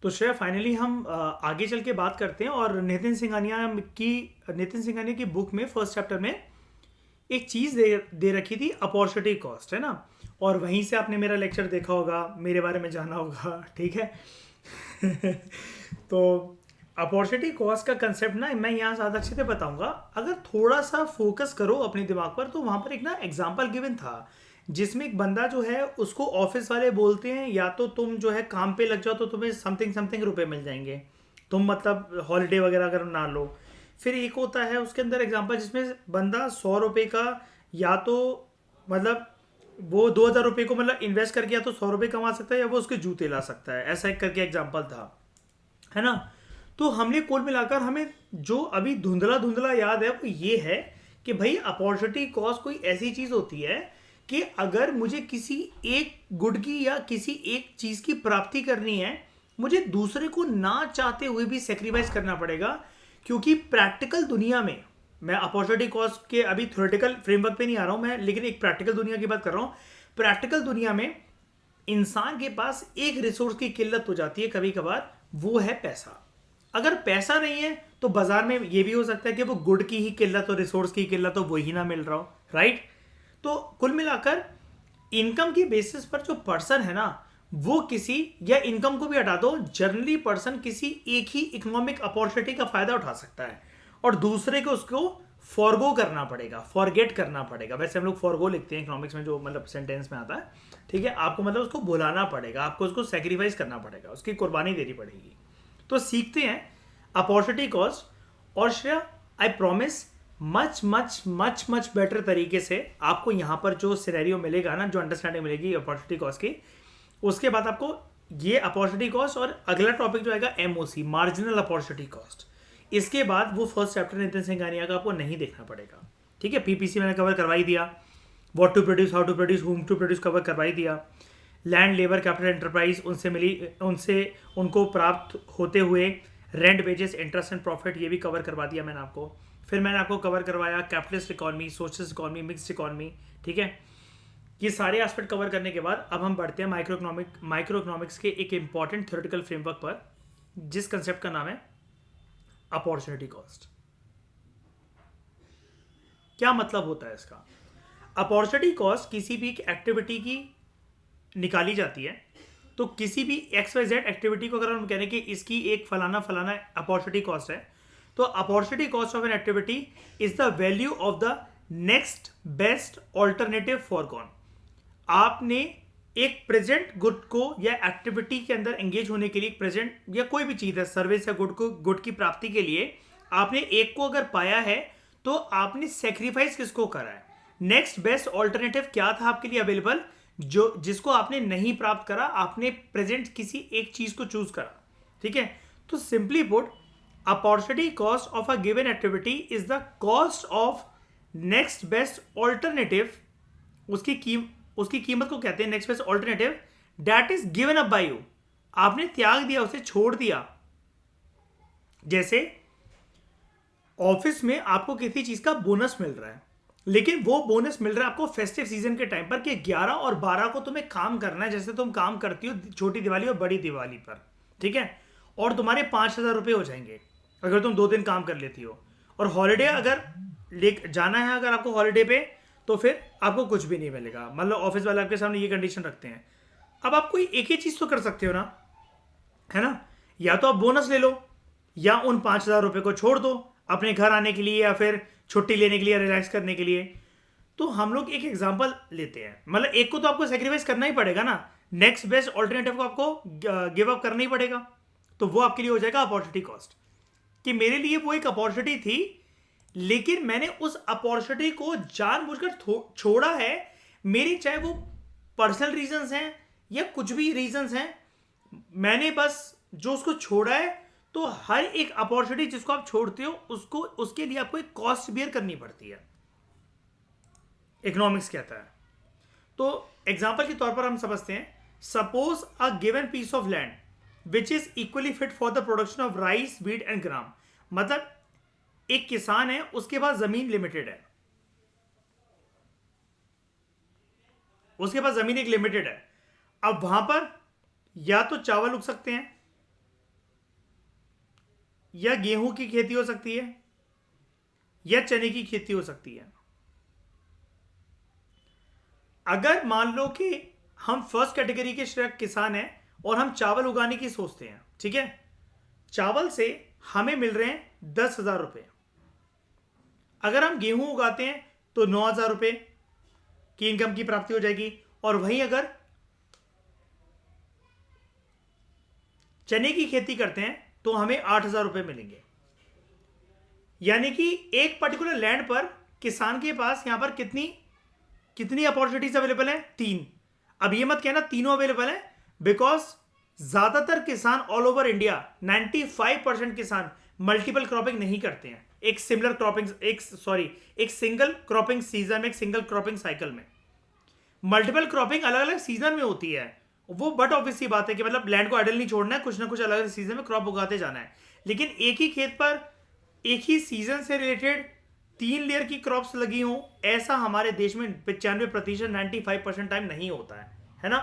तो श्रेया फाइनली हम आगे चल के बात करते हैं और नितिन सिंघानिया की बुक में फर्स्ट चैप्टर में एक चीज़ दे रखी थी, अपॉर्चुनिटी कॉस्ट, है ना। और वहीं से आपने मेरा लेक्चर देखा होगा, मेरे बारे में जाना होगा, ठीक है। तो अपॉर्चुनिटी कॉस्ट का कंसेप्ट ना मैं यहाँ ज़्यादा अच्छे से बताऊंगा। अगर थोड़ा सा फोकस करो अपने दिमाग पर, तो वहाँ पर एक ना एग्जाम्पल गिवन था जिसमें एक बंदा जो है उसको ऑफिस वाले बोलते हैं या तो तुम जो है काम पे लग जाओ तो तुम्हें समथिंग समथिंग रुपए मिल जाएंगे, तुम मतलब हॉलीडे वगैरह अगर ना लो। फिर एक होता है उसके अंदर एग्जांपल जिसमें बंदा 100 रुपये का, या तो मतलब वो 2,000 रुपये को मतलब इन्वेस्ट करके या तो 100 रुपये कमा सकता है या वो उसके जूते ला सकता है, ऐसा एक करके एग्जाम्पल था, है ना। तो हमने कुल मिलाकर हमें जो अभी धुंधला धुंधला याद है वो ये है कि भाई अपॉर्चुनिटी कॉस्ट कोई ऐसी चीज होती है कि अगर मुझे किसी एक गुड की या किसी एक चीज की प्राप्ति करनी है, मुझे दूसरे को ना चाहते हुए भी सेक्रीफाइस करना पड़ेगा। क्योंकि प्रैक्टिकल दुनिया में, मैं अपॉर्चुनिटी कॉस्ट के अभी थ्योरेटिकल फ्रेमवर्क पे नहीं आ रहा हूं मैं, लेकिन एक प्रैक्टिकल दुनिया की बात कर रहा हूं। प्रैक्टिकल दुनिया में इंसान के पास एक रिसोर्स की किल्लत हो जाती है कभी कभार, वो है पैसा। अगर पैसा नहीं है तो बाजार में ये भी हो सकता है कि वो गुड की ही किल्लत हो, रिसोर्स की किल्लत हो, वही ना मिल रहा हो, राइट। तो कुल मिलाकर इनकम की बेसिस पर जो पर्सन है ना, वो किसी, या इनकम को भी हटा दो, जनरली पर्सन किसी एक ही इकोनॉमिक अपॉर्चुनिटी का फायदा उठा सकता है और दूसरे को उसको फॉरगो करना पड़ेगा, फॉरगेट करना पड़ेगा। वैसे हम लोग फॉरगो लिखते हैं इकोनॉमिक्स में, जो मतलब सेंटेंस में आता है, ठीक है। आपको मतलब उसको भुलाना पड़ेगा, आपको उसको सेक्रीफाइस करना पड़ेगा, उसकी कुर्बानी देनी पड़ेगी। तो सीखते हैं अपॉर्चुनिटी कॉस्ट। और Shreya, I promise much much much much better तरीके से आपको यहाँ पर जो सिनेरियो मिलेगा ना, जो अंडरस्टैंडिंग मिलेगी अपॉर्चुनिटी कॉस्ट की, उसके बाद आपको ये अपॉर्चुनिटी कॉस्ट और अगला टॉपिक जो आएगा एमओसी, मार्जिनल अपॉर्चुनिटी कॉस्ट। इसके बाद वो फर्स्ट चैप्टर नितिन सिंघानिया का आपको नहीं देखना पड़ेगा, ठीक है। पीपीसी मैंने कवर करवाई दिया, what to produce, how to produce, whom to produce cover करवाई दिया। लैंड, लेबर, कैपिटल, एंटरप्राइज, उनसे मिली, उनसे उनको प्राप्त होते हुए rent, wages, interest and profit, ये भी कवर करवा दिया मैंने आपको। फिर मैंने आपको कवर करवाया capitalist economy, socialist economy, mixed economy, ठीक है। ये सारे एस्पेक्ट कवर करने के बाद अब हम बढ़ते हैं माइक्रो इकोनॉमिक्स के एक इंपॉर्टेंट थ्योरेटिकल फ्रेमवर्क पर, जिस कंसेप्ट का नाम है अपॉर्चुनिटी कॉस्ट। क्या मतलब होता है इसका? अपॉर्चुनिटी कॉस्ट किसी भी एक्टिविटी की निकाली जाती है। तो किसी भी एक्स वाई जेड एक्टिविटी को अगर हम कह रहे हैं कि इसकी एक फलाना फलाना अपॉर्चुनिटी कॉस्ट है, तो opportunity cost of an activity is the value of the next best alternative for gone. आपने एक प्रेजेंट गुड को या एक्टिविटी के अंदर एंगेज होने के लिए, प्रेजेंट या कोई भी चीज है, सर्विस या गुड की प्राप्ति के लिए आपने एक को अगर पाया है, तो आपने सेक्रीफाइस किसको करा है? नेक्स्ट बेस्ट ऑल्टरनेटिव क्या था आपके लिए अवेलेबल, जो जिसको आपने नहीं प्राप्त करा, आपने प्रेजेंट किसी एक चीज को चूज करा, ठीक है। तो simply put, opportunity cost of a given activity is the cost of next best alternative. उसकी कीमत को कहते हैं next best alternative that is given up by you. आपने त्याग दिया, उसे छोड़ दिया। जैसे ऑफिस में आपको किसी चीज का बोनस मिल रहा है, लेकिन वो बोनस मिल रहा है आपको फेस्टिव सीजन के टाइम पर, कि 11 और 12 को तुम्हें काम करना है, जैसे तुम काम करती हो छोटी दिवाली और बड़ी दिवाली पर, ठीक है। और तुम्हारे 5,000 रुपये हो जाएंगे अगर तुम 2 दिन काम कर लेती हो। और हॉलीडे अगर ले जाना है अगर आपको हॉलीडे पे, तो फिर आपको कुछ भी नहीं मिलेगा। मतलब ऑफिस वाले आपके सामने ये कंडीशन रखते हैं। अब आप कोई एक ही चीज तो कर सकते हो ना, है ना। या तो आप बोनस ले लो, या उन 5,000 रुपये को छोड़ दो अपने घर आने के लिए, या फिर छुट्टी लेने के लिए, रिलैक्स करने के लिए। तो हम लोग एक एग्जांपल लेते हैं, मतलब एक को तो आपको सेक्रीफाइस करना ही पड़ेगा ना, नेक्स्ट बेस्ट ऑल्टरनेटिव को आपको गिव अप करना ही पड़ेगा। तो वो आपके लिए हो जाएगा अपॉर्चुनिटी कॉस्ट। कि मेरे लिए वो एक अपॉर्चुनिटी थी, लेकिन मैंने उस अपॉर्चुनिटी को जानबूझकर छोड़ा है। मेरी चाहे वो पर्सनल रीजंस हैं या कुछ भी रीजंस हैं, मैंने बस जो उसको छोड़ा है। तो हर एक अपॉर्चुनिटी जिसको आप छोड़ते हो, उसको उसके लिए आपको एक कॉस्ट बियर करनी पड़ती है, इकोनॉमिक्स कहता है। तो एग्जांपल के तौर पर हम समझते हैं, suppose a given piece of land which is equally fit for the production of rice, wheat and gram. मतलब एक किसान है, उसके पास जमीन लिमिटेड है, उसके पास जमीन एक लिमिटेड है। अब वहां पर या तो चावल उग सकते हैं, या गेहूं की खेती हो सकती है, या चने की खेती हो सकती है। अगर मान लो कि हम फर्स्ट कैटेगरी के किसान हैं और हम चावल उगाने की सोचते हैं, ठीक है, चावल से हमें मिल रहे हैं 10,000 रुपये। अगर हम गेहूं उगाते हैं तो 9,000 रुपये की इनकम की प्राप्ति हो जाएगी, और वहीं अगर चने की खेती करते हैं तो हमें 8,000 रुपये मिलेंगे। यानी कि एक पर्टिकुलर लैंड पर किसान के पास यहां पर कितनी कितनी अपॉर्चुनिटीज अवेलेबल है? 3। अब ये मत कहना तीनों अवेलेबल है, बिकॉज ज्यादातर किसान ऑल ओवर इंडिया 95% किसान मल्टीपल क्रॉपिंग नहीं करते हैं एक सिमिलर क्रॉपिंग एक सिंगल क्रॉपिंग सीजन में, एक सिंगल क्रॉपिंग साइकिल में। मल्टीपल क्रॉपिंग अलग अलग सीजन में होती है वो, बट ऑब्वियसली बात है कि मतलब लैंड को आइडल नहीं छोड़ना है, कुछ ना कुछ अलग अलग सीजन में क्रॉप उगाते जाना है। लेकिन एक ही खेत पर एक ही सीजन से रिलेटेड 3 लेयर की क्रॉप्स लगी हों, ऐसा हमारे देश में 95% 95% टाइम नहीं होता है ना।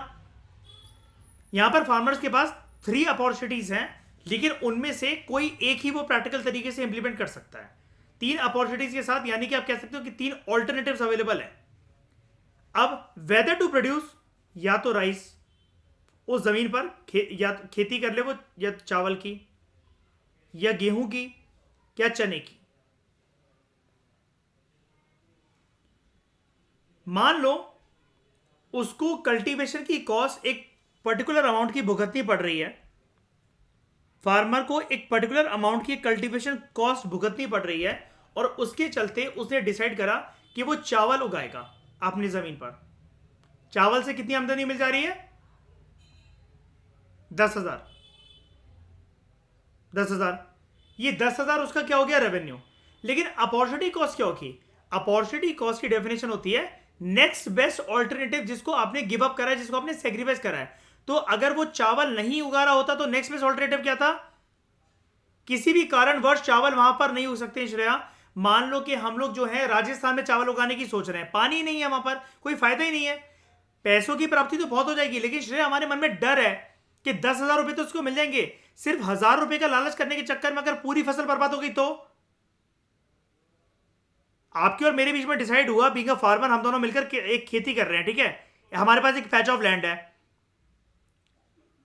यहां पर फार्मर्स के पास 3 अपॉर्चुनिटीज हैं, लेकिन उनमें से कोई एक ही वो प्रैक्टिकल तरीके से इंप्लीमेंट कर सकता है 3 अपॉर्चुनिटीज के साथ। यानी कि आप कह सकते हो कि 3 ऑल्टरनेटिव्स अवेलेबल है। अब वेदर टू प्रोड्यूस, या तो राइस उस जमीन पर या खेती कर ले वो, या चावल की, या गेहूं की, या चने की। मान लो उसको कल्टीवेशन की कॉस्ट एक पर्टिकुलर अमाउंट की भुगतनी पड़ रही है, फार्मर को एक पर्टिकुलर अमाउंट की कल्टीवेशन कॉस्ट भुगतनी पड़ रही है, और उसके चलते उसने डिसाइड करा कि वो चावल उगाएगा अपनी जमीन पर। चावल से कितनी आमदनी मिल जा रही है? 10,000। 10,000, ये 10,000 उसका क्या हो गया? रेवेन्यू। लेकिन अपॉर्चुनिटी कॉस्ट क्या होगी? अपॉर्चुनिटी कॉस्ट की डेफिनेशन होती है नेक्स्ट बेस्ट ऑल्टरनेटिव, जिसको आपने गिव अप करा है, जिसको आपने सेक्रीफाइस करा है। तो अगर वो चावल नहीं उगा रहा होता तो नेक्स्ट बेस्ट ऑल्टरनेटिव क्या था? किसी भी कारणवश चावल वहां पर नहीं हो सकते श्रेया। मान लो कि हम लोग जो है राजस्थान में चावल उगाने की सोच रहे हैं, पानी नहीं है वहां पर, कोई फायदा ही नहीं है। पैसों की प्राप्ति तो बहुत हो जाएगी, लेकिन श्रेया हमारे मन में डर है कि 10,000 रुपए तो उसको मिल जाएंगे, सिर्फ 1,000 रुपए का लालच करने के चक्कर में अगर पूरी फसल बर्बाद हो गई तो। आपके और मेरे बीच में डिसाइड हुआ, बीइंग अ फार्मर हम दोनों मिलकर एक खेती कर रहे हैं, ठीक है, हमारे पास एक पैच ऑफ लैंड है।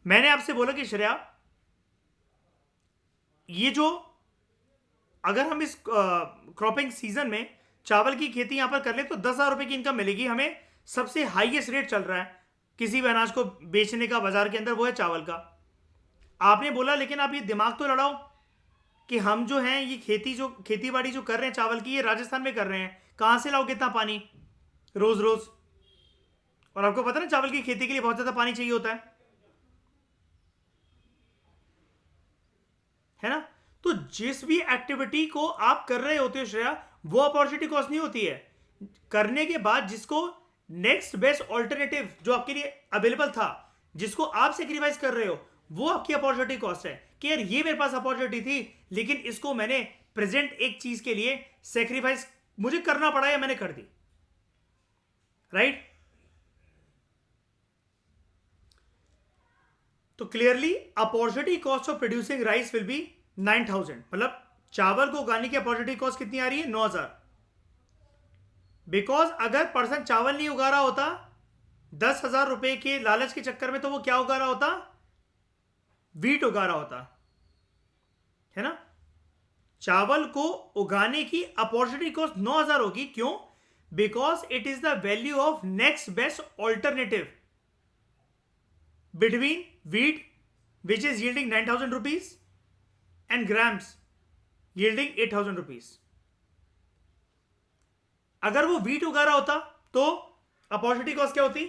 मैंने आपसे बोला कि श्रेया ये जो अगर हम इस क्रॉपिंग सीजन में चावल की खेती यहां पर कर ले तो 10,000 रुपए की इनकम मिलेगी हमें। सबसे हाईएस्ट रेट चल रहा है किसी भी अनाज को बेचने का बाजार के अंदर, वो है चावल का। आपने बोला लेकिन आप ये दिमाग तो लड़ाओ कि हम जो हैं ये खेती बाड़ी जो कर रहे हैं चावल की, ये राजस्थान में कर रहे हैं, कहां से लाओगे इतना पानी रोज रोज? और आपको पता ना चावल की खेती के लिए बहुत ज्यादा पानी चाहिए होता है ना। तो जिस भी एक्टिविटी को आप कर रहे होते हो श्रेया, वो अपॉर्चुनिटी कॉस्ट नहीं होती है। करने के बाद जिसको नेक्स्ट बेस्ट ऑल्टरनेटिव जो आपके लिए अवेलेबल था, जिसको आप सेक्रीफाइस कर रहे हो, वो आपकी अपॉर्चुनिटी कॉस्ट है कि यार ये मेरे पास अपॉर्चुनिटी थी, लेकिन इसको मैंने प्रेजेंट एक चीज के लिए सेक्रीफाइस मुझे करना पड़ा या मैंने कर दी, राइट। तो clearly opportunity cost of producing rice will be 9,000। मतलब चावल को उगाने की अपॉर्चुनिटी कॉस्ट कितनी आ रही है? 9,000। बिकॉज अगर पर्सन चावल नहीं उगा रहा होता 10,000 रुपए के लालच के चक्कर में, तो वो क्या उगा रहा होता? वीट उगा रहा होता है ना। चावल को उगाने की अपॉर्चुनिटी कॉस्ट 9,000 होगी। क्यों? Because it is the value of next best alternative between wheat which is yielding 9,000 rupees and grams yielding 8,000 rupees। अगर वो wheat उगा रहा होता तो अपॉर्चुनिटी कॉस्ट क्या होती?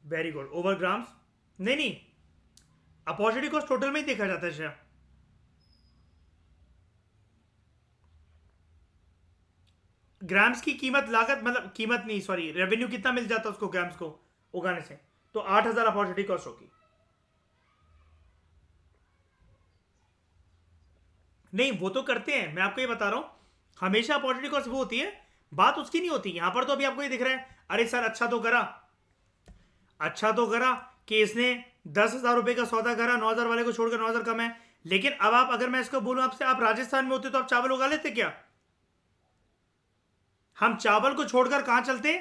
वेरी गुड, ओवर ग्राम्स नहीं, अपॉर्चुनिटी कॉस्ट टोटल में ही देखा जाता है श्रेया। ग्राम्स की कीमत, लागत मतलब कीमत नहीं, सॉरी, रेवेन्यू कितना मिल जाता है उसको ग्राम्स को उगाने से? तो 8,000 अपॉर्चुनिटी कॉस्ट होगी। नहीं, वो तो करते हैं, मैं आपको ये बता रहा हूं, हमेशा अपॉर्चुनिटी कॉस्ट वो होती है, बात उसकी नहीं होती। यहां पर तो अभी आपको ये दिख रहा है, अरे सर अच्छा तो करा, अच्छा तो करा कि इसने 10,000 रुपए का सौदा करा, 9,000 वाले को छोड़कर 9,000 कम है। लेकिन अब आप, अगर मैं इसको बोलूं आपसे, आप राजस्थान में होते तो आप चावल उगा लेते क्या? हम चावल को छोड़कर कहां चलते?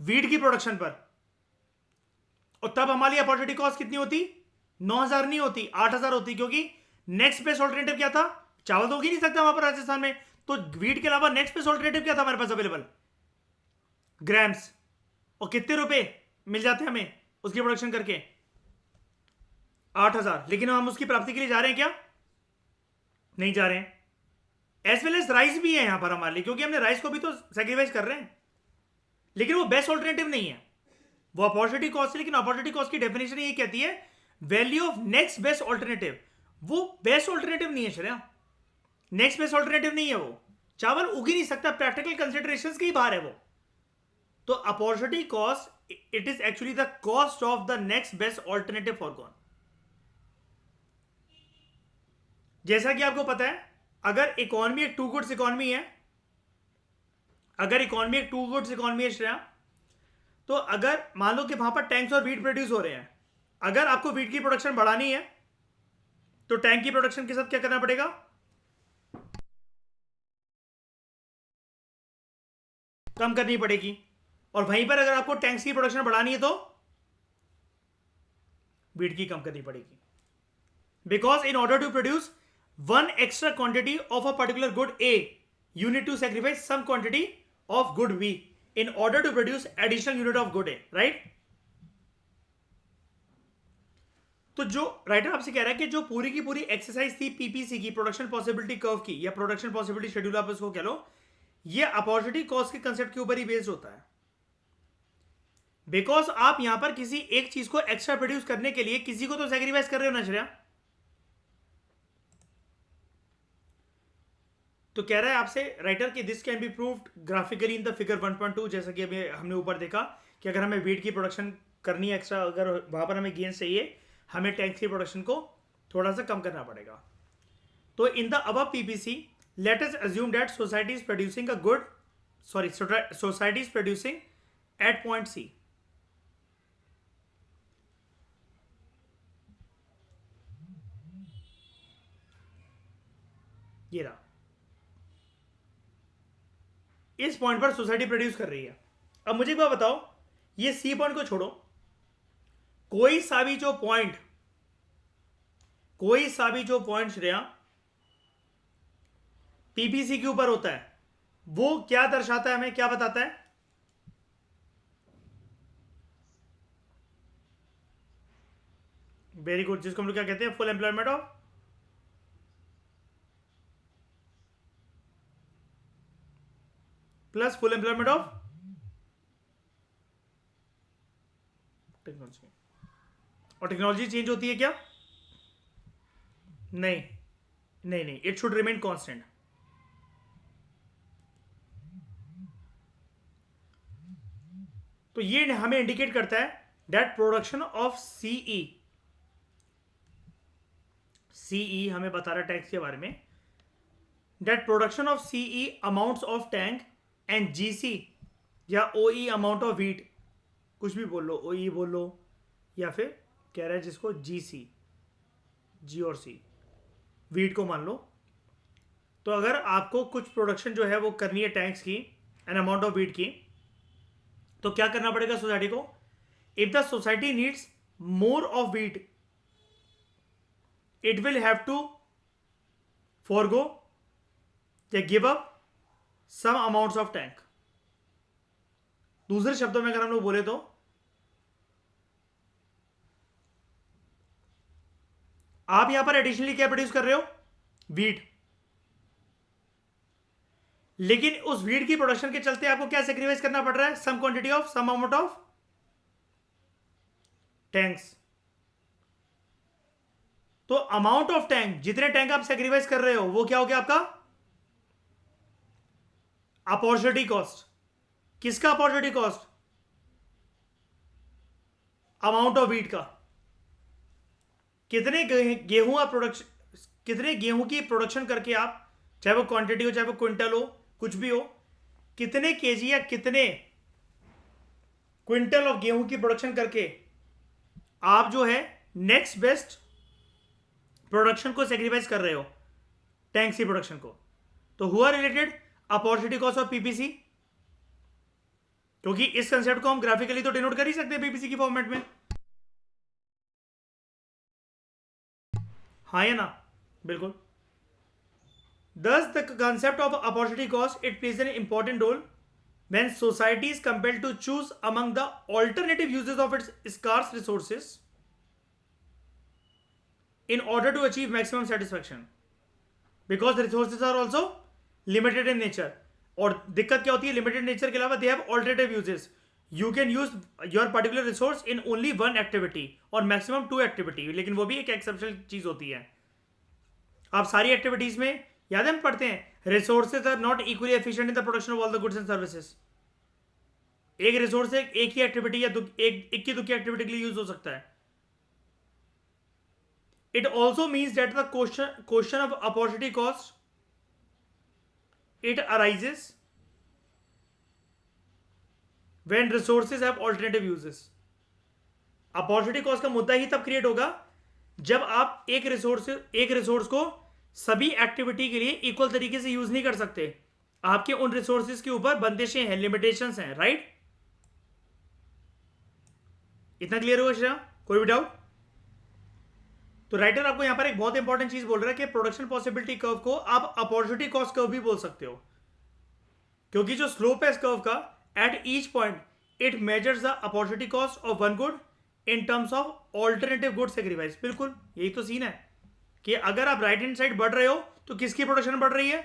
वीट की प्रोडक्शन पर। और तब हमारी अपॉर्चुनिटी कॉस्ट कितनी होती? 9,000 नहीं होती, 8,000 होती, क्योंकि नेक्स्ट बेस्ट ऑल्टरनेटिव क्या था? चावल तो उग ही नहीं सकता वहां पर राजस्थान में, तो वीट के अलावा नेक्स्ट बेस्ट ऑल्टरनेटिव क्या था हमारे पास अवेलेबल? ग्राम्स। और कितने रुपए मिल जाते हैं हमें उसकी प्रोडक्शन करके? 8,000। लेकिन हम उसकी प्राप्ति के लिए जा रहे हैं क्या? नहीं जा रहे हैं। एज वेल एज राइस भी है यहां पर हमारे लिए, क्योंकि हमने राइस को भी तो सेक्रीफाइस कर रहे हैं, लेकिन वो बेस्ट ऑल्टरनेटिव नहीं है, वो अपॉर्चुनिटी कॉस्ट है। लेकिन अपॉर्चुनिटी कॉस्ट की डेफिनेशन ये कहती है value of next best alternative. वो बेस्ट ऑल्टरनेटिव नहीं है श्रेया, नेक्स्ट बेस्ट ऑल्टरनेटिव नहीं है वो। चावल उग ही नहीं सकता, प्रैक्टिकल कंसिडरेशंस के ही बाहर है वो। तो opportunity cost it is actually the cost of the next best alternative foregone. जैसा कि आपको पता है, अगर इकोनॉमी एक टू गुड्स इकोनॉमी है, अगर इकोनॉमी एक टू गुड्स इकोनॉमी है श्रेया, तो अगर मान लो कि वहां पर टैंक्स और वीट प्रोड्यूस हो रहे हैं, अगर आपको वीट की प्रोडक्शन बढ़ानी है तो टैंक की प्रोडक्शन के साथ क्या करना पड़ेगा? कम करनी पड़ेगी। और वहीं पर अगर आपको टैंक्स की प्रोडक्शन बढ़ानी है तो वीट की कम करनी पड़ेगी। Because in order to produce one extra quantity of a particular good a, you need to sacrifice some quantity of good B in order to produce additional unit of good A, right? तो जो writer आपसे कह रहा है कि जो पूरी की पूरी एक्सरसाइज थी पीपीसी की, प्रोडक्शन पॉसिबिलिटी कर्व की, या प्रोडक्शन पॉसिबिलिटी शेड्यूल आप इसको कह लो, ये अपॉर्चुनिटी कॉस्ट के कंसेप्ट के ऊपर ही बेस्ड होता है। बिकॉज आप यहां पर किसी एक चीज को एक्स्ट्रा प्रोड्यूस करने के लिए किसी को तो सैक्रिफाइस कर रहे हो ना श्रेया। तो कह रहा है आपसे राइटर कि this can be proved graphically in the figure 1.2, जैसा कि अभी हमने ऊपर देखा कि अगर हमें वीट की प्रोडक्शन करनी है एक्स्ट्रा, अगर वहां पर हमें गेन चाहिए, हमें टैंक्स की प्रोडक्शन को थोड़ा सा कम करना पड़ेगा। तो in the above PPC let us assume that society is producing a good, society is producing at point C. ये रहा, इस पॉइंट पर सोसाइटी प्रोड्यूस कर रही है। अब मुझे एक बात बताओ, ये सी पॉइंट को छोड़ो, कोई सा भी जो पॉइंट श्रेया पीपीसी के ऊपर होता है, वो क्या दर्शाता है, हमें क्या बताता है? वेरी गुड, जिसको हम लोग क्या कहते हैं? Full employment of plus full employment of technology. और टेक्नोलॉजी चेंज होती है क्या? नहीं नहीं नहीं, इट शुड रिमेन कांस्टेंट। तो ये हमें इंडिकेट करता है दैट प्रोडक्शन ऑफ सीई हमें बता रहा है टैंक्स के बारे में, that production of CE amounts of tank and GC या ओई अमाउंट ऑफ वीट, कुछ भी बोल लो, ओई बोल लो, या फिर कह रहा है जिसको जीसी, जी और सी, वीट को मान लो। तो अगर आपको कुछ प्रोडक्शन जो है वो करनी है टैंक्स की, एन अमाउंट ऑफ वीट की, तो क्या करना पड़ेगा सोसाइटी को? If the society needs more of wheat, it will have to forgo या give up some amounts of tank. दूसरे शब्दों में अगर हम लोग बोले तो आप यहां पर एडिशनली क्या प्रोड्यूस कर रहे हो? वीट। लेकिन उस वीट की प्रोडक्शन के चलते आपको क्या सेक्रीफाइस करना पड़ रहा है? Some quantity of some amount of tanks. तो अमाउंट ऑफ टैंक, जितने टैंक आप सेक्रीफाइस कर रहे हो, वो क्या हो गया आपका? Opportunity cost. किसका opportunity cost? Amount of wheat का। कितने गेहूं आप प्रोडक्शन, कितने गेहूं की प्रोडक्शन करके आप, चाहे वो क्वांटिटी हो चाहे वो क्विंटल हो, कुछ भी हो, कितने केजी या कितने क्विंटल ऑफ गेहूं की प्रोडक्शन करके आप जो है नेक्स्ट बेस्ट प्रोडक्शन को सेक्रीफाइस कर रहे हो, टैंक सी प्रोडक्शन को, तो हुआ related opportunity cost of PPC, क्योंकि इस कंसेप्ट को हम ग्राफिकली तो डिनोट कर ही सकते हैं पीपीसी की फॉर्मेट में, हाँ या ना? बिल्कुल. Thus, the concept of opportunity cost, it plays an important role when society is compelled to choose among the alternative uses of its scarce resources in order to achieve maximum satisfaction, because resources are also limited in nature. और दिक्कत क्या होती है, limited nature के अलावा they have alternative uses. You can use your particular resource in only one activity और maximum 2 activity, लेकिन वो भी एक एक्सेप्शनल चीज होती है. आप सारी एक्टिविटीज में, याद है हम पढ़ते हैं, resources are not equally efficient in the production of all the goods and services. एक रिसोर्स एक ही एक्टिविटी या एक की दुखी एक्टिविटी के लिए यूज हो सकता है. It also means that the question of opportunity cost, it arises when resources have alternative uses. Opportunity cost का मुद्दा ही तब क्रिएट होगा जब आप एक रिसोर्स को सभी एक्टिविटी के लिए इक्वल तरीके से यूज नहीं कर सकते. आपके उन रिसोर्सेज के ऊपर बंदिशें हैं, लिमिटेशंस हैं, राइट? इतना क्लियर हुआ श्रेया? कोई भी डाउट? तो राइटर आपको यहां पर एक बहुत इंपॉर्टेंट चीज बोल रहा है कि प्रोडक्शन पॉसिबिलिटी कर्व को आप अपॉर्चुनिटी कॉस्ट कर्व भी बोल सकते हो, क्योंकि जो स्लोप है इस कर्व का, at each point it measures the opportunity cost of one good in terms of alternative good sacrifice. बिल्कुल यही तो सीन है कि अगर आप राइट हैंड साइड बढ़ रहे हो तो किसकी प्रोडक्शन बढ़ रही है?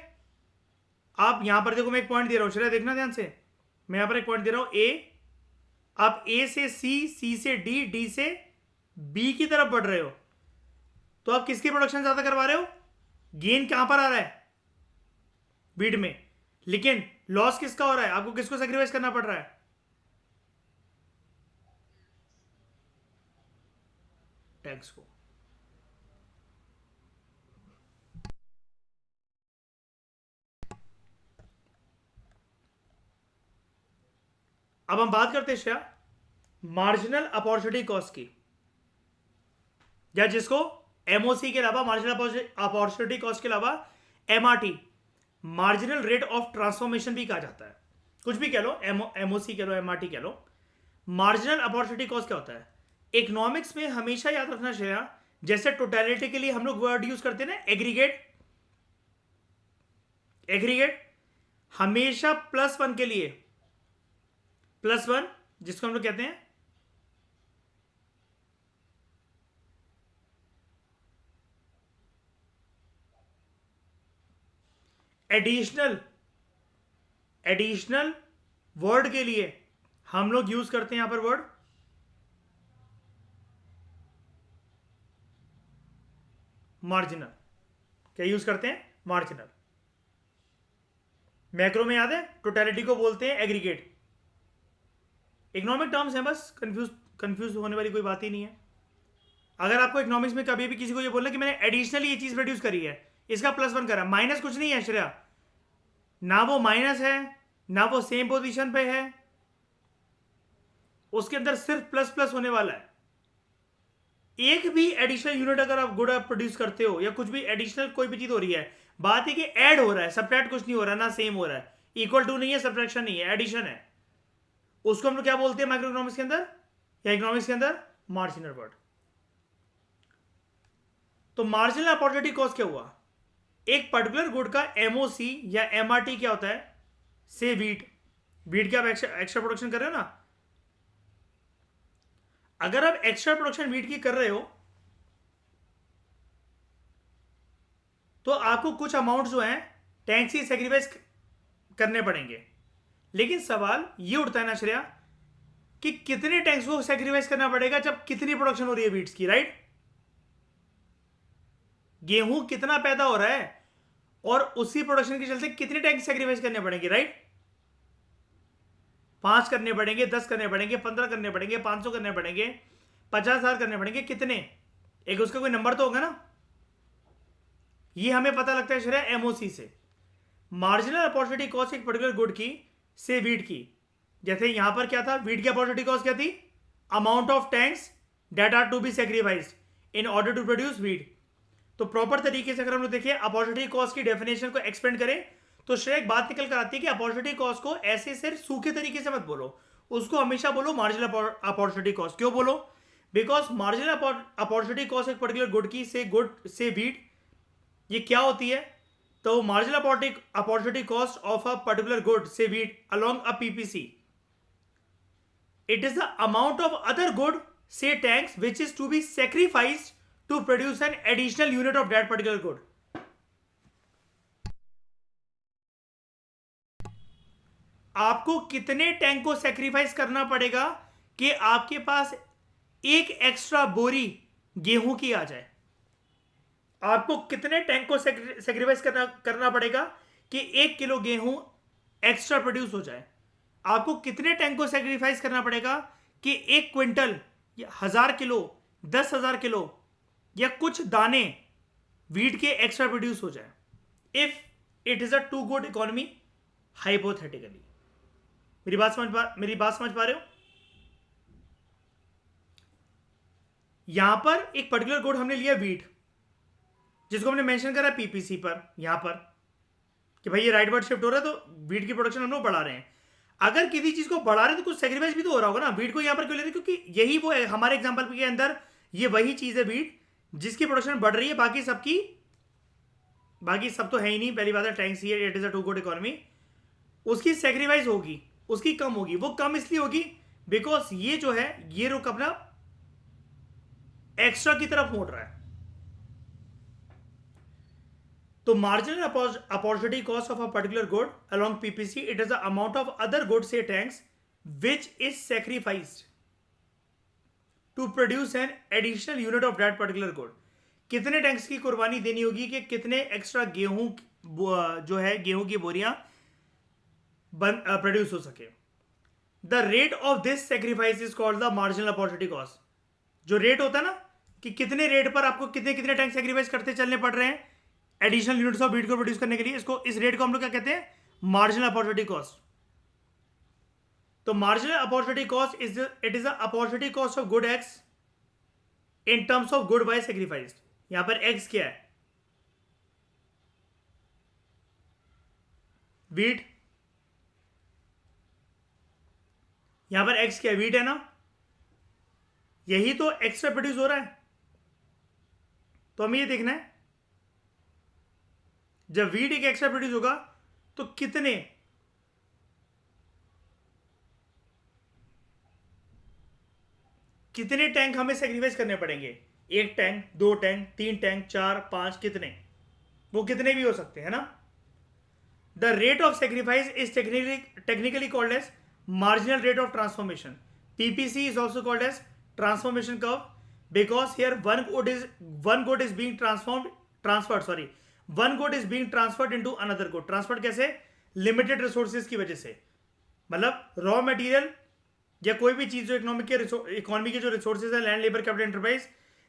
आप यहां पर देखो, मैं एक पॉइंट दे रहा हूं, श्रेया देखना ध्यान से. मैं यहां पर एक पॉइंट दे रहा हूं ए, आप ए से सी, सी से डी, डी से बी की तरफ बढ़ रहे हो, तो आप किसकी प्रोडक्शन ज्यादा करवा रहे हो? गेन कहां पर आ रहा है? बीट में. लेकिन लॉस किसका हो रहा है? आपको किसको सेक्रीफाइस करना पड़ रहा है? टैक्स को. अब हम बात करते हैं श्रेया मार्जिनल अपॉर्चुनिटी कॉस्ट की, या जिसको एमओसी के अलावा, मार्जिनल अपॉर्चुनिटी कॉस्ट के अलावा MRT, marginal rate of transformation भी कहा जाता है. कुछ भी कह लो, एमओसी कह लो, एमआरटी कह लो. मार्जिनल अपॉर्चुनिटी कॉस्ट क्या होता है? इकोनॉमिक्स में हमेशा याद रखना श्रेया, जैसे टोटलिटी के लिए हम लोग वर्ड यूज करते हैं ना, एग्रीगेट. एग्रीगेट हमेशा +1 के लिए, +1 जिसको हम लोग कहते हैं एडिशनल वर्ड के लिए हम लोग यूज करते हैं यहां पर वर्ड मार्जिनल. क्या यूज करते हैं? मार्जिनल. मैक्रो में याद है टोटलिटी को बोलते हैं एग्रीगेट. इकोनॉमिक टर्म्स हैं, बस कंफ्यूज होने वाली कोई बात ही नहीं है. अगर आपको इकोनॉमिक्स में कभी भी किसी को ये बोलना कि मैंने एडिशनली ये चीज प्रोड्यूस करी है, इसका +1 करा, माइनस कुछ नहीं है श्रेया, ना वो माइनस है ना वो सेम पोजीशन पे है, उसके अंदर सिर्फ प्लस होने वाला है. एक भी एडिशनल यूनिट अगर आप गुड प्रोड्यूस करते हो या कुछ भी एडिशनल कोई भी चीज हो रही है, बात है कि ऐड हो रहा है, सब्ट्रैक्ट कुछ नहीं हो रहा, ना सेम हो रहा है, इक्वल टू नहीं है, सब्ट्रैक्शन नहीं है, एडिशन है. उसको हम लोग क्या बोलते हैं माइक्रो इकोनॉमिक्स के अंदर या इकोनॉमिक्स के अंदर? Marginal word. तो मार्जिनल अपॉर्चुनिटी कॉस्ट क्या हुआ? एक पर्टिकुलर गुड का एमओसी या एमआरटी क्या होता है? से वीट की आप एक्स्ट्रा प्रोडक्शन कर रहे हो ना, अगर आप एक्स्ट्रा प्रोडक्शन वीट की कर रहे हो तो आपको कुछ अमाउंट जो है टैंक से सेक्रीफाइस करने पड़ेंगे. लेकिन सवाल ये उठता है ना श्रेया कि कितने टैंक्स को सेक्रीफाइस करना पड़ेगा जब कितनी प्रोडक्शन हो रही है वीट्स की, राइट? गेहूं कितना पैदा हो रहा है और उसी प्रोडक्शन के चलते कितने टैंक सेक्रीफाइस करने पड़ेंगे, राइट? 5 करने पड़ेंगे, 10 करने पड़ेंगे, 15 करने पड़ेंगे, 500 करने पड़ेंगे, 50,000 करने पड़ेंगे, कितने? एक उसका कोई नंबर तो होगा ना. ये हमें पता लगता है श्रेया एमओसी से. मार्जिनल अपॉर्चुनिटी कॉस्ट एक पर्टिकुलर गुड की से वीट की, जैसे यहां पर क्या था, वीट की अपॉर्चुनिटी कॉस्ट क्या थी? Amount of tanks that are to be sacrificed in order to produce wheat. तो प्रॉपर तरीके से अगर हम लोग देखिए अपॉर्चुनिटी कॉस्ट की डेफिनेशन को एक्सपेंड करें तो श्रेय एक बात निकल कर आती है कि अपॉर्चुनिटी कॉस्ट को ऐसे सिर्फ सूखे तरीके से मत बोलो, उसको हमेशा बोलो मार्जिनल अपॉर्चुनिटी कॉस्ट। क्यों बोलो? बिकॉज मार्जिनल अपॉर्चुनिटी कॉस्ट एक पर्टिकुलर गुड की से वीट, ये क्या होती है? तो marginal opportunity cost of a particular good say wheat along a PPC, it is the amount of other good say tanks which is to be sacrificed to produce an additional unit of that particular good. आपको कितने tank को sacrifice करना पड़ेगा कि आपके पास एक extra बोरी गेहूं की आ जाए? आपको कितने टैंक को सेक्रीफाइस करना पड़ेगा कि 1 किलो गेहूं एक्स्ट्रा प्रोड्यूस हो जाए? आपको कितने टैंक को सेक्रीफाइस करना पड़ेगा कि 1 क्विंटल या 1000 किलो, 10,000 किलो या कुछ दाने वीट के एक्स्ट्रा प्रोड्यूस हो जाए? If it is a two good economy hypothetically. मेरी बात समझ पा रहे हो? यहां पर एक पर्टिकुलर गुड हमने लिया वीट, जिसको हमने मेंशन करा पीपीसी पर यहां पर कि भाई ये राइट वर्ड शिफ्ट हो रहा है तो वीट की प्रोडक्शन हम लोग बढ़ा रहे हैं। अगर किसी चीज को बढ़ा रहे हैं तो कुछ सेक्रीफाइस भी तो हो रहा होगा ना। वीट को यहां पर क्यों ले रहे हैं? क्योंकि यही वो है हमारे एग्जांपल के अंदर, ये वही चीज है वीट जिसकी प्रोडक्शन बढ़ रही है, बाकी सब तो है ही नहीं। पहली बात है टैंक्स ही है, it is a two good economy, उसकी सेक्रीफाइस होगी, उसकी कम होगी। वो कम इसलिए होगी बिकॉज ये जो है ये रुक अपना एक्स्ट्रा की तरफ मोड़ रहा है। तो marginal opportunity cost of a particular good along PPC, it is the amount of other good say tanks which is sacrificed to produce an additional unit of that particular good. कितने tanks की कुर्बानी देनी होगी कि कितने extra गेहूं जो है गेहूं की बोरियां प्रोड्यूस हो सके। The rate of this sacrifice is called the marginal opportunity cost. जो रेट होता है ना कि कितने रेट पर आपको कितने कितने टैंक सेक्रीफाइस करते चलने पड़ रहे हैं एडिशनल यूनिट्स ऑफ वीट को प्रोड्यूस करने के लिए, इस रेट को हम लोग क्या कहते हैं? Marginal opportunity cost. तो marginal opportunity cost it is the opportunity cost of good X in terms of good Y sacrificed. यहां पर एक्स क्या है? वीट। यहां पर एक्स क्या है? वीट है ना। यही तो एक्स्ट्रा प्रोड्यूस हो रहा है। तो हमें ये देखना है जब वीट एक एक्स्ट्रा प्रोड्यूस होगा तो कितने टैंक हमें सेक्रीफाइस करने पड़ेंगे? 1 टैंक, 2 टैंक, 3 टैंक, 4, 5, कितने? वो कितने भी हो सकते हैं ना। The rate of sacrifice is technically called as marginal rate of transformation. PPC is also called as transformation curve because here one good is being transferred into another good. Transferred कैसे? Limited resources की वजह से, मतलब raw material या कोई भी चीज जो इकोनॉमी के जो रिसोर्सेज है, लैंड, लेबर, कैपिटल, एंटरप्राइज,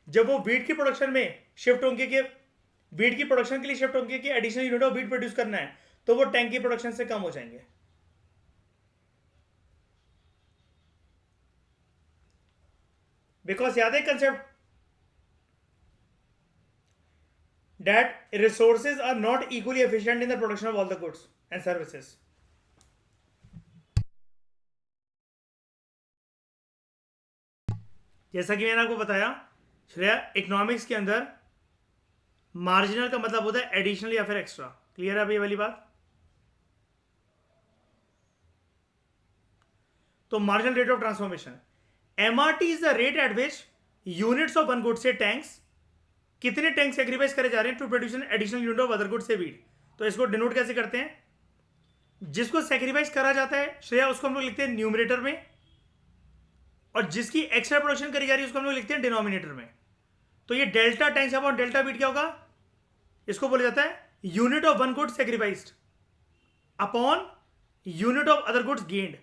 जब वो वीट की प्रोडक्शन में शिफ्ट होंगे कि वीट की प्रोडक्शन के लिए शिफ्ट होंगे कि additional unit of wheat produce करना है, तो वो टैंक की प्रोडक्शन से कम हो जाएंगे। बिकॉज याद है concept that resources are not equally efficient in the production of all the goods and services. जैसा कि मैंने आपको बताया श्रेया, इकोनॉमिक्स के अंदर मार्जिनल का मतलब होता है एडिशनल या फिर एक्स्ट्रा। क्लियर है अभी ये वाली बात? तो marginal rate of transformation, MRT is the rate at which units of one good say tanks, कितने टैंक सेक्रीफाइस करे जा रहे हैं to produce an additional unit of other good say wheat. तो इसको डिनोट कैसे करते हैं? जिसको सेक्रीफाइस करा जाता है श्रेया उसको हम लोग लिखते हैं न्यूमरेटर में, और जिसकी एक्स्ट्रा प्रोडक्शन करी जा रही है उसको हम लोग लिखते हैं डिनोमिनेटर में। तो ये delta tanks upon delta wheat क्या होगा? इसको बोला जाता है unit of one good sacrificed upon unit of other goods gained.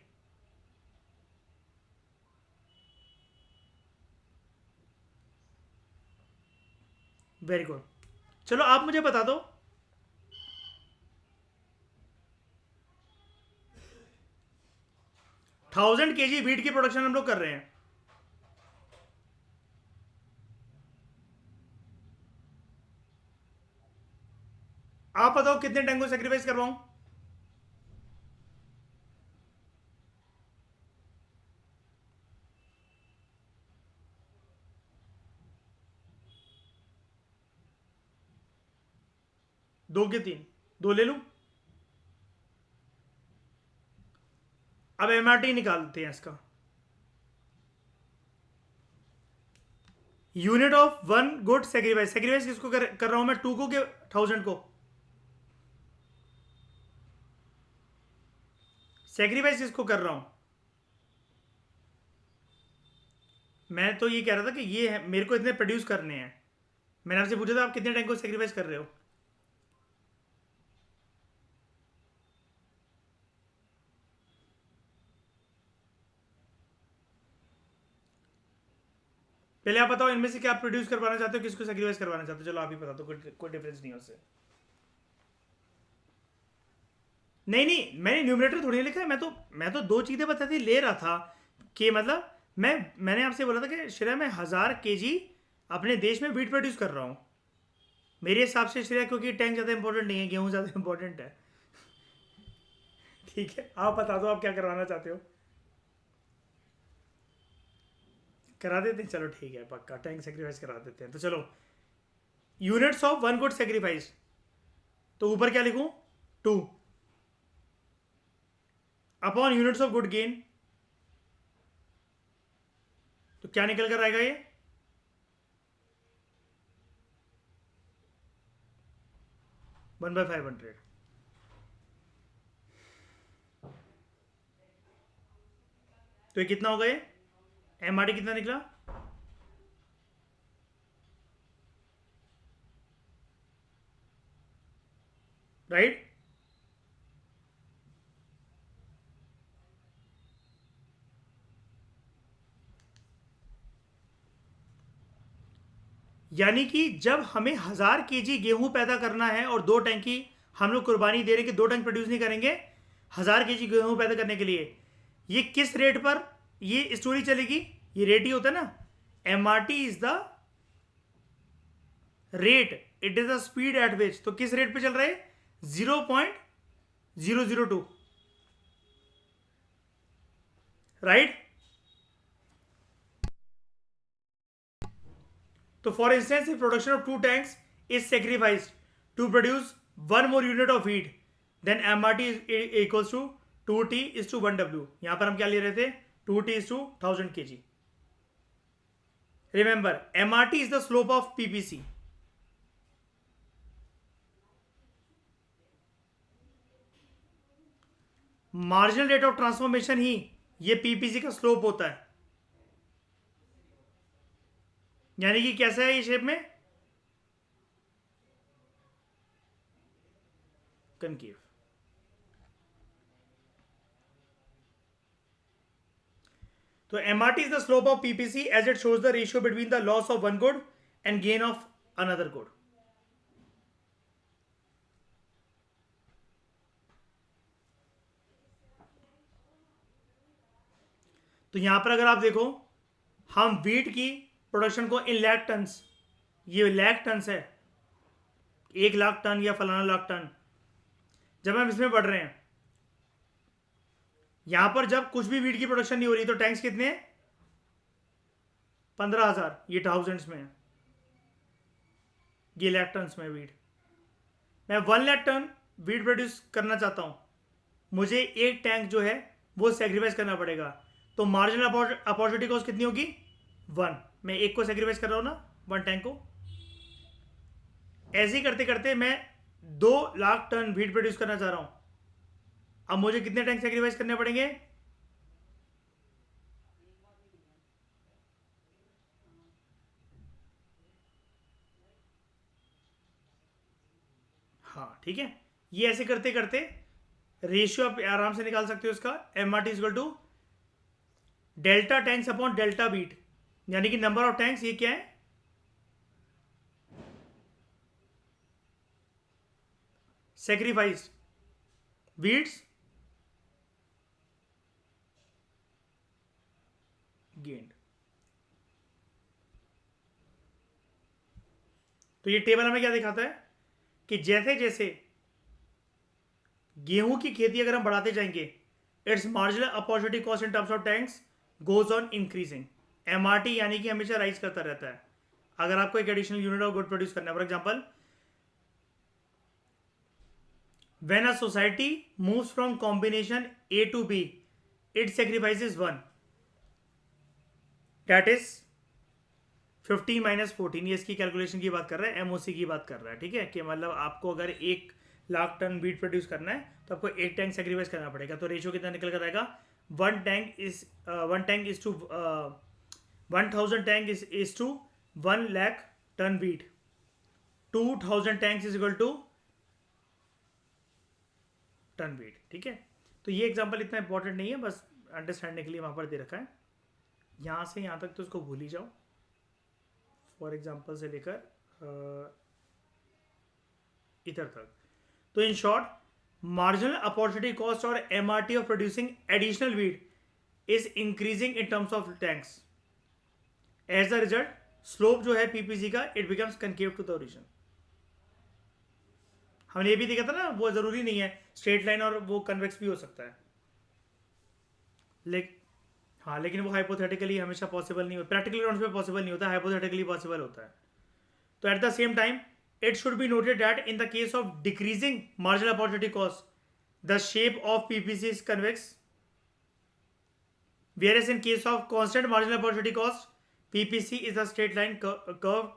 Very good. चलो आप मुझे बता दो, थाउजेंड केजी वीट की प्रोडक्शन हम लोग कर रहे हैं, आप बताओ कितने टैंक को सेक्रीफाइस करवाऊं? दो के तीन? दो ले लूं? अब एमआरटी निकालते हैं इसका। Unit of one good sacrifice, sacrifice किसको कर रहा हूं मैं? 2 को के 1000 को? सेक्रीफाइस किसको कर रहा हूं? मैं तो ये कह रहा था कि ये है, मेरे को इतने प्रोड्यूस करने हैं। मैंने आपसे पूछा था आप कितने टैंक को सेक्रीफाइस कर रहे हो? पहले आप बताओ इनमें से क्या आप प्रोड्यूस करवाना चाहते हो, किसको सेक्रीफाइस करवाना चाहते हो? चलो आप ही बता दो, कोई डिफरेंस नहीं है उससे। नहीं नहीं, मैंने न्यूमरेटर थोड़ी लिखा है। मैं तो दो चीजें बताती ले रहा था कि मतलब मैंने आपसे बोला था कि श्रेया मैं 1000 kg अपने देश में वीट प्रोड्यूस कर रहा हूँ। मेरे हिसाब से श्रेया, क्योंकि टैंक ज़्यादा इंपॉर्टेंट नहीं है, गेहूँ ज़्यादा इंपॉर्टेंट है। ठीक है, आप बता दो आप क्या करवाना चाहते हो। करा देते हैं, चलो ठीक है, पक्का टैंक सेक्रीफाइस करा देते हैं। तो चलो, units of one good sacrifice, तो ऊपर क्या लिखूं? 2 upon units of good gain, तो क्या निकल कर आएगा ये? 1/500। तो ये कितना होगा? ये एमआरटी कितना निकला? राइट। यानी कि जब हमें 1000 kg गेहूं पैदा करना है और 2 टैंक की हम लोग कुर्बानी दे रहे हैं कि 2 टैंक प्रोड्यूस नहीं करेंगे 1000 kg गेहूं पैदा करने के लिए, ये किस रेट पर ये स्टोरी चलेगी? ये रेट ही होता है ना, M R T is the rate, it is the speed at which. तो किस रेट पे चल रहा है? 0.002, राइट। तो for instance if production of 2 tanks is sacrificed to produce one more unit of heat, then MRT is equals to 2T is to 1W। यहां पर हम क्या ले रहे थे? 2T is to 1000 kg। Remember, MRT is the slope of PPC। Marginal rate of transformation ही ये PPC का स्लोप होता है। यानी कि कैसा है ये शेप में? कनकेव। तो MRT is the slope of PPC as it shows the ratio between the loss of one good and gain of another good। तो यहां पर अगर आप देखो, हम वीट की प्रोडक्शन को इन लाख टन्स, ये लाख टन्स है, 1 लाख टन या फलाना लाख टन, जब हम इसमें बढ़ रहे हैं, यहां पर जब कुछ भी वीट की प्रोडक्शन नहीं हो रही तो टैंक्स कितने हैं? 15,000। ये थाउजेंड्स में है, ये लाख टन्स में वीट। मैं 1 लाख टन वीट प्रोड्यूस करना चाहता हूं, मुझे एक टैंक जो है वो सेक्रीफाइस करना पड़ेगा। तो मार्जिनल अपॉर्चुनिटी कॉस्ट कितनी होगी? 1। मैं एक को सेक्रीफाइस कर रहा हूं ना, 1 टैंक को। ऐसे ही करते करते मैं 2 लाख टन वीट प्रोड्यूस करना चाह रहा हूं। अब मुझे कितने टैंक सेक्रीफाइस करने पड़ेंगे? हाँ ठीक है, ये ऐसे करते करते रेशियो आप आराम से निकाल सकते हो इसका। M R T equal to delta tanks upon delta wheat, यानी कि नंबर ऑफ टैंक्स, ये क्या है? Sacrifice wheats gained. तो ये टेबल हमें क्या दिखाता है कि जैसे जैसे गेहूं की खेती अगर हम बढ़ाते जाएंगे, it's marginal opportunity cost in terms of tanks goes on increasing. MRT यानी कि हमेशा राइज करता रहता है। अगर आपको एक additional unit of good produce करना है, for example when a society moves from combination A to B, it sacrifices one, that is 15 - 14। ये इसकी कैलकुलेशन की बात कर रहा है, एमओसी की बात कर रहा है, ठीक है, कि मतलब आपको अगर 1 लाख टन वीट प्रोड्यूस करना है तो आपको 1 टैंक सेक्रीफाइस करना पड़ेगा। तो रेशियो कितना निकल कर आएगा, 1 tank is to 1000 tank is to 1 lakh ton wheat. 2000 tanks is equal to ton wheat, ठीक है। तो ये एग्जांपल इतना इंपॉर्टेंट नहीं है, बस अंडरस्टैंडिंग के लिए वहां पर दे रखा है। यहाँ से यहाँ तक तो उसको भूल ही जाओ, फॉर एग्जाम्पल से लेकर इधर तक। तो in short, marginal opportunity cost और MRT of producing additional wheat is increasing in terms of tanks. As the result, slope जो है पीपीसी का, it becomes concave to the origin. हमने ये भी देखा था ना, वो जरूरी नहीं है स्ट्रेट लाइन, और वो कन्वेक्स भी हो सकता है। लेकिन वो हाइपोथेटिकली हमेशा पॉसिबल नहीं होता, प्रैक्टिकल ग्राउंड्स पे पॉसिबल नहीं होता, हाइपोथेटिकली पॉसिबल होता है। तो at the same time, it should be noted that in the case of decreasing marginal opportunity cost, the shape of PPC is convex, whereas in case of constant marginal opportunity cost, PPC is a straight line curve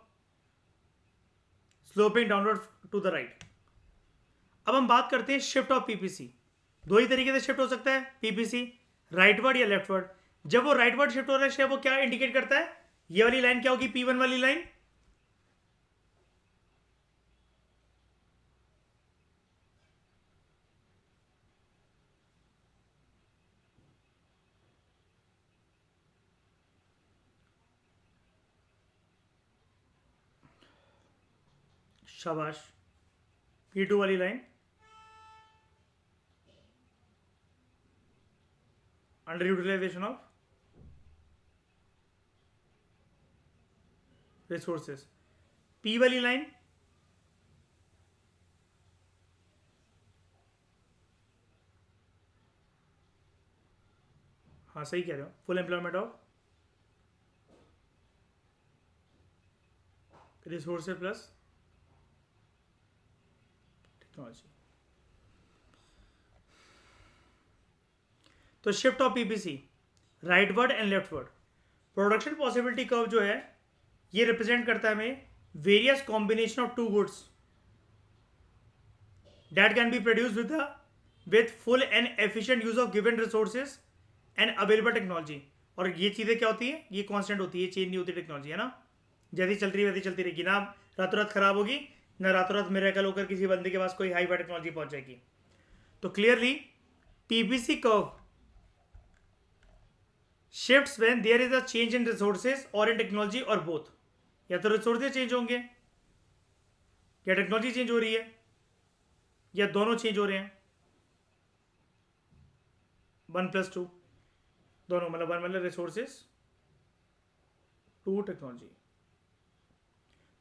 sloping downward to the right. अब हम बात करते हैं shift of PPC. दो ही तरीके से shift हो सकता है पीपीसी, राइटवर्ड या लेफ्टवर्ड। जब वो राइटवर्ड शिफ्ट हो रहा है, वो क्या इंडिकेट करता है, ये वाली लाइन क्या होगी, P1 वाली लाइन, शाबाश, P2 वाली line under utilisation of resources, P वाली लाइन हाँ सही कह रहे हो, full employment of resources plus technology. तो shift of PPC, rightward and leftward. Production possibility curve जो है, ये रिप्रेजेंट करता है हमें various combination of two goods that can be produce with full and efficient use of given resources and available technology. और ये चीजें क्या होती है, ये कांस्टेंट होती है, चेंज नहीं होती टेक्नोलॉजी, है ना। जैसी चल रही है वैसी चलती रहेगी ना, रातों रात खराब होगी ना, रातों रात मिरेकल होकर किसी बंदे के पास कोई हाई फाई टेक्नोलॉजी पहुंच जाएगी। तो clearly PPC curve shifts when there is a change in resources or in technology or both। या तो रिसोर्सेज चेंज होंगे या टेक्नोलॉजी चेंज हो रही है या दोनों चेंज हो रहे हैं, 1+2 दोनों, मतलब 1 मतलब रिसोर्सेज 2 टेक्नोलॉजी।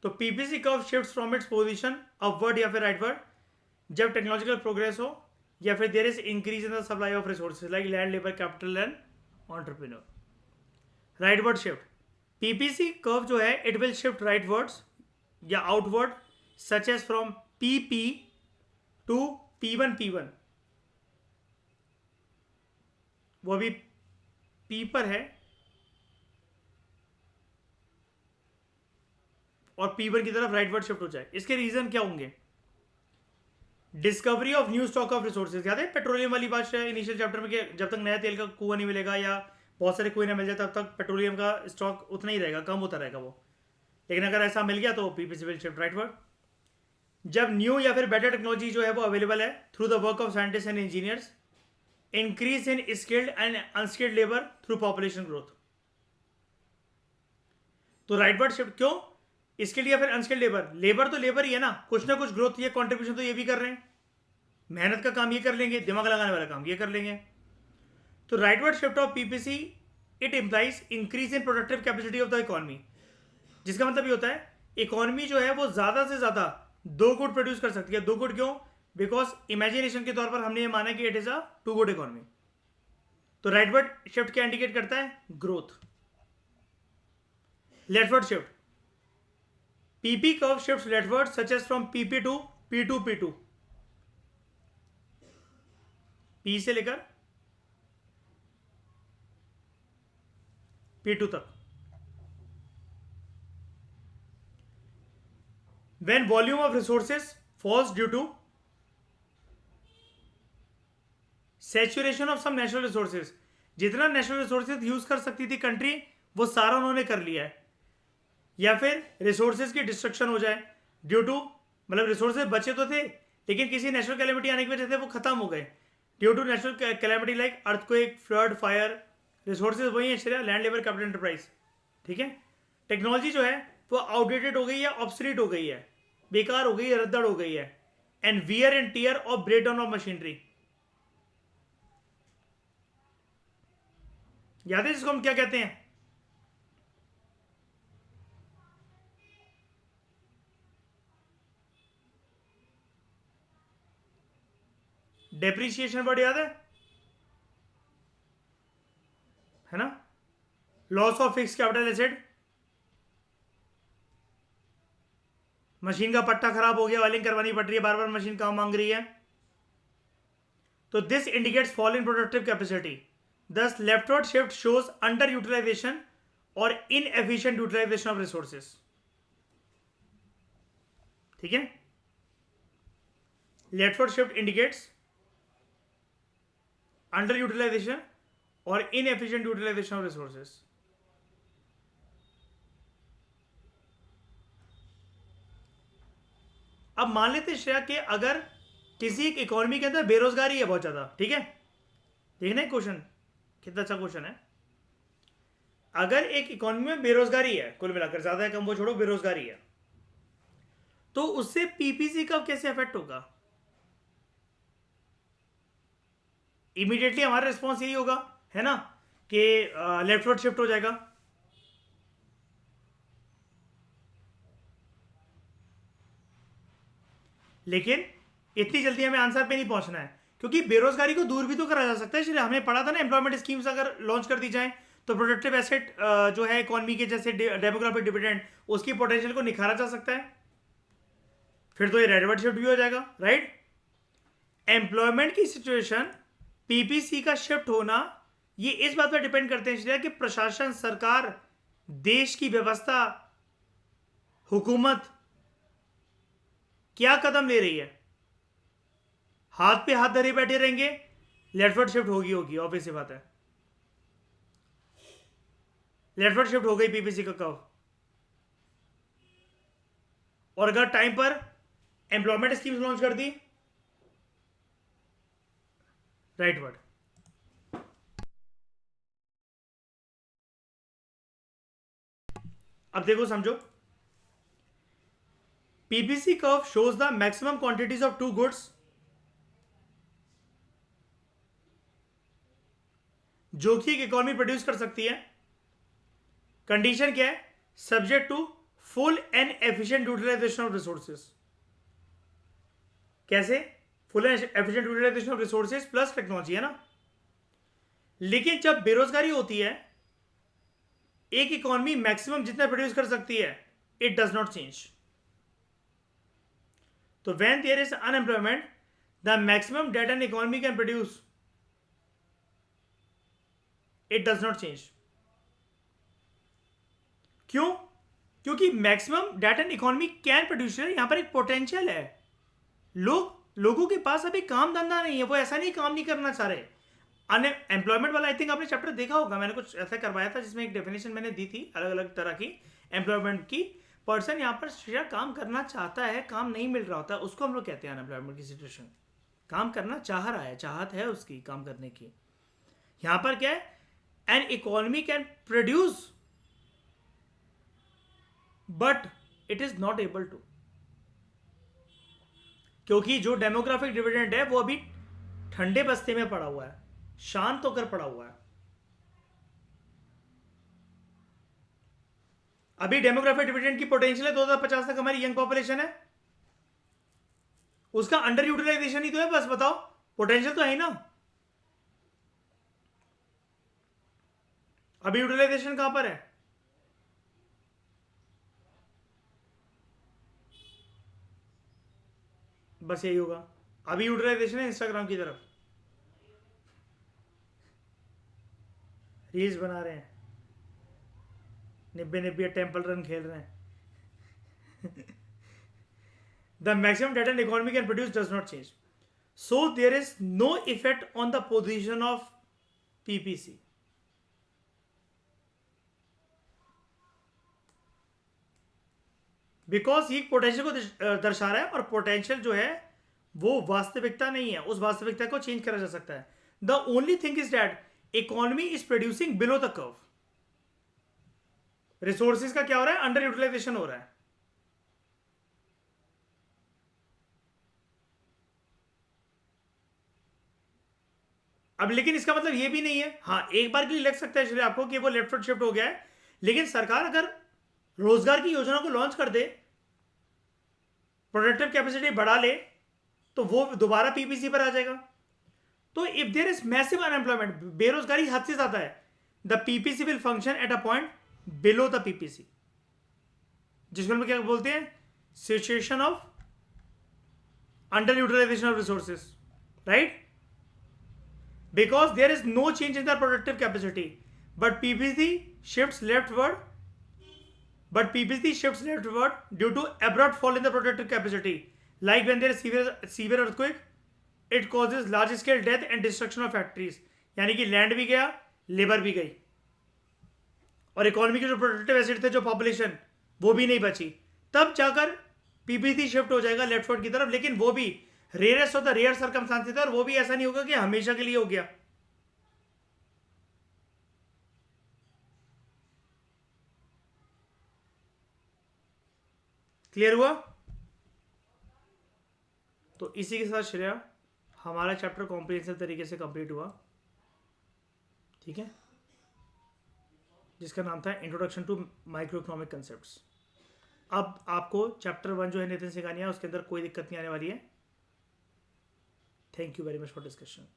तो PPC curve shifts from its position upward या फिर राइटवर्ड जब टेक्नोलॉजिकल प्रोग्रेस हो या फिर there is increase in the supply of resources like land, labour, capital and entrepreneur। Rightward shift, PPC curve जो है, इट विल शिफ्ट राइटवर्ड्स या outward such as from PP to P1 वो भी P पर है और P1 की तरफ राइटवर्ड शिफ्ट हो जाए। इसके रीजन क्या होंगे, discovery of new stock of resources. याद है पेट्रोलियम वाली बात है इनिशियल चैप्टर में कि जब तक नया तेल का कुआं नहीं मिलेगा या बहुत सारे कुएं ना मिल जाए तब तक पेट्रोलियम का स्टॉक उतना ही रहेगा, कम होता रहेगा वो। लेकिन अगर ऐसा मिल गया तो पीपीसी विल शिफ्ट राइटवर्ड। जब न्यू या फिर बेटर टेक्नोलॉजी जो है वो अवेलेबल है through the work of scientist and engineers, increase in skilled and unskilled labour through population growth. तो राइटवर्ड शिफ्ट क्यों, स्किल्ड या फिर अनस्किल्ड लेबर, लेबर तो लेबर ही है ना कुछ ग्रोथ, ये कॉन्ट्रीब्यूशन तो ये भी कर रहे हैं, मेहनत का काम ये कर लेंगे, दिमाग लगाने वाला काम ये कर लेंगे। तो rightward shift of PPC it implies increase in productive capacity of the economy, जिसका मतलब ये होता है इकोनॉमी जो है वो ज्यादा से ज्यादा 2 गुड प्रोड्यूस कर सकती है। 2 गुड क्यों, बिकॉज इमेजिनेशन के तौर पर हमने ये माना कि it is a two good economy. तो राइटवर्ड शिफ्ट क्या इंडिकेट करता है? Growth. Leftward shift, PP curve shift leftward such as from PP to P two P से लेकर P2 तक। When volume of resources falls due to saturation of some natural resources, जितना natural resources use कर सकती थी country वो सारा उन्होंने कर लिया है, या फिर रिसोर्सेज की डिस्ट्रक्शन हो जाए ड्यू टू, मतलब रिसोर्सेज बचे तो थे लेकिन किसी नेचुरल कैलेमिटी आने की वजह से वो खत्म हो गए due to natural calamity like earthquake, flood, fire. Resources वही है, Shreya land, labour, capital, enterprise. ठीक है। टेक्नोलॉजी जो है वो आउटडेटेड हो गई है, ऑब्सोलीट हो गई है, बेकार हो गई है, रद्दड़ हो गई है। And wear and tear of breakdown of machinery. याद है जिसको हम क्या कहते हैं? डेप्रिसिएशन वर्ड याद है ना? Loss of fix capital asset, machine का पट्टा खराब हो गया, वायरिंग करवानी पड़ रही है, बार बार मशीन काम मांग रही है, तो this indicates fall in productive capacity. This leftward shift shows under utilization और इनएफिशिएंट यूटिलाइजेशन ऑफ रिसोर्सेज। ठीक है। Leftward shift indicates under utilization और इनएफिशिएंट यूटिलाइजेशन ऑफ रिसोर्सेज। अब मान लेते हैं श्रेया कि अगर किसी एक इकोनॉमी के अंदर बेरोजगारी है बहुत ज्यादा, ठीक है, देखना है क्वेश्चन कितना अच्छा क्वेश्चन है। अगर एक इकोनॉमी में बेरोजगारी है, कुल मिलाकर ज्यादा है कम वो छोड़ो, बेरोजगारी है, तो उससे पीपीसी का कैसे इफेक्ट होगा? इमीडिएटली हमारा रिस्पॉन्स यही होगा, है ना, कि लेफ्टवर्ड शिफ्ट हो जाएगा। लेकिन इतनी जल्दी हमें आंसर पे नहीं पहुंचना है, क्योंकि बेरोजगारी को दूर भी तो करा जा सकता है। इसलिए हमने पढ़ा था ना, एम्प्लॉयमेंट स्कीम्स अगर लॉन्च कर दी जाए तो प्रोडक्टिव एसेट जो है इकोनॉमी के, जैसे डेमोग्राफिक डिविडेंड, उसकी पोटेंशियल को निखारा जा सकता है। फिर तो ये रेडवर्ड शिफ्ट भी हो जाएगा, राइट। एम्प्लॉयमेंट की सिचुएशन, पीपीसी का शिफ्ट होना, ये इस बात पर डिपेंड करते हैं कि प्रशासन, सरकार, देश की व्यवस्था, हुकूमत क्या कदम ले रही है। हाथ पे हाथ धरे बैठे रहेंगे, लेफ्टवर्ड शिफ्ट होगी होगी, ऑब्वियस सी बात है। लेफ्टवर्ड शिफ्ट हो गई पीपीसी का कर्व। और अगर टाइम पर एम्प्लॉयमेंट स्कीम्स लॉन्च कर दी, राइटवर्ड। अब देखो समझो, PPC curve shows the maximum quantities of two goods जो कि एक इकोनॉमी प्रोड्यूस कर सकती है। कंडीशन क्या है? Subject to full and efficient utilization of resources. कैसे? Full and efficient utilization of resources plus technology, है ना। लेकिन जब बेरोजगारी होती है, एक इकोनॉमी मैक्सिमम जितना प्रोड्यूस कर सकती है, इट डज नॉट चेंज। तो when there is unemployment, the maximum that an economy can produce, it does not change. क्यों? क्योंकि maximum that an economy can produce, यहां पर एक पोटेंशियल है। लोगों के पास अभी काम धंधा नहीं है, वो ऐसा नहीं काम नहीं करना चाह रहे। अनएम्प्लॉयमेंट वाला, आई थिंक आपने चैप्टर देखा होगा, मैंने कुछ ऐसा करवाया था जिसमें एक डेफिनेशन मैंने दी थी अलग अलग तरह की एम्प्लॉयमेंट की। पर्सन यहाँ पर काम करना चाहता है, काम नहीं मिल रहा होता, उसको हम लोग कहते हैं अनएम्प्लॉयमेंट की सिचुएशन। काम करना चाह रहा है, चाहत है उसकी काम करने की। यहां पर क्या है? An economy can produce but it is not able to, क्योंकि जो डेमोग्राफिक डिविडेंड है वो अभी ठंडे बस्ते में पड़ा हुआ है, शांत होकर पड़ा हुआ है। अभी डेमोग्राफिक डिविडेंड की पोटेंशियल है 2050 तक हमारी यंग पॉपुलेशन है, उसका अंडर यूटिलाइजेशन ही तो है, बस बताओ, पोटेंशियल तो है ही ना। अभी यूटिलाइजेशन कहां पर है? बस यही होगा। अभी यूटिलाइजेशन है इंस्टाग्राम की तरफ, रील्स बना रहे हैं, निब्बे निब्बे टेम्पल रन खेल रहे हैं। The maximum data N economy can produce does not change, so there is no effect on the position of PPC. Because ये पोटेंशियल को दर्शा रहा है, और पोटेंशियल जो है वो वास्तविकता नहीं है, उस वास्तविकता को चेंज करा जा सकता है। The only thing is that economy is producing below the curve. Resources का क्या हो रहा है? अंडर यूटिलाइजेशन हो रहा है। अब लेकिन इसका मतलब ये भी नहीं है, हाँ एक बार के लिए लग सकता है श्रेय आपको कि वो लेफ्ट फुट शिफ्ट हो गया है, लेकिन सरकार अगर रोजगार की योजना को लॉन्च कर दे, प्रोडक्टिव कैपेसिटी बढ़ा ले, तो वो दोबारा पीपीसी पर आ जाएगा। तो if there is massive unemployment, बेरोजगारी हद से ज्यादा है, the PPC will function at a point below the PPC, जिसको हम क्या बोलते हैं? Situation of under utilisation of resources, right? Because there is no change in the productive capacity, but PPC shifts leftward due to abrupt fall in the productive capacity. Like when there is severe earthquake, it causes large scale death and destruction of factories. यानी कि land भी गया, labour भी गई, और economy के जो productive acid थे, जो पॉपुलेशन, वो भी नहीं बची। तब जाकर पीपीसी शिफ्ट हो जाएगा लेफ्टवर्ड की तरफ, लेकिन वो भी rarest of the rare circumstances, और वो भी ऐसा नहीं होगा कि हमेशा के लिए हो गया। क्लियर हुआ? तो इसी के साथ श्रेया हमारा चैप्टर कॉम्प्रिहेंसिव तरीके से कंप्लीट हुआ, ठीक है, जिसका नाम था introduction to micro economic concepts. अब आपको चैप्टर 1 जो है नितिन सिंघानिया, उसके अंदर कोई दिक्कत नहीं आने वाली है। Thank you very much for discussion.